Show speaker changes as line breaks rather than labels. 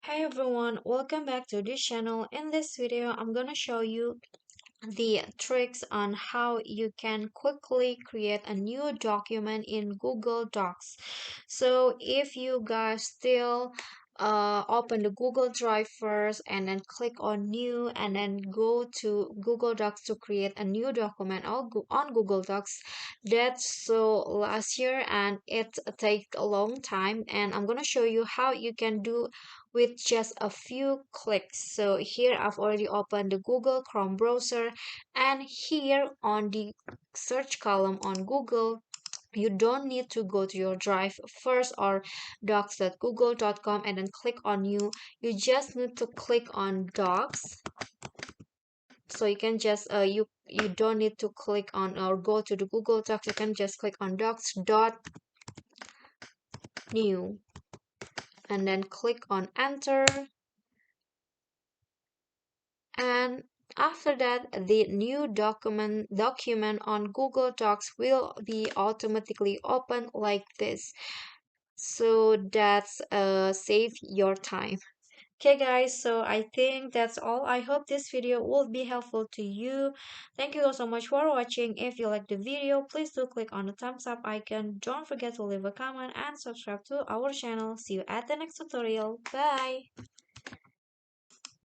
Hi everyone, welcome back to this channel. In this video, I'm gonna show you the tricks on how you can quickly create a new document in Google Docs. So if you guys still open the Google Drive first and then click on new and then go to Google Docs to create a new document on Google Docs, that's so last year and it take a long time, and I'm gonna show you how you can do with just a few clicks. So here I've already opened the Google Chrome browser, and here on the search column on Google, you don't need to go to your drive first or docs.google.com and then click on new. You just need to click on docs. So you can just you don't need to click on or go to the Google Docs. You can just click on docs dot new and then click on enter, and after that the new document on Google Docs will be automatically open like this. So that's save your time. Okay guys, so I think that's all. I hope this video will be helpful to you. Thank you all so much for watching. If you like the video, please do click on the thumbs up icon. Don't forget to leave a comment and subscribe to our channel. See you at the next tutorial. Bye.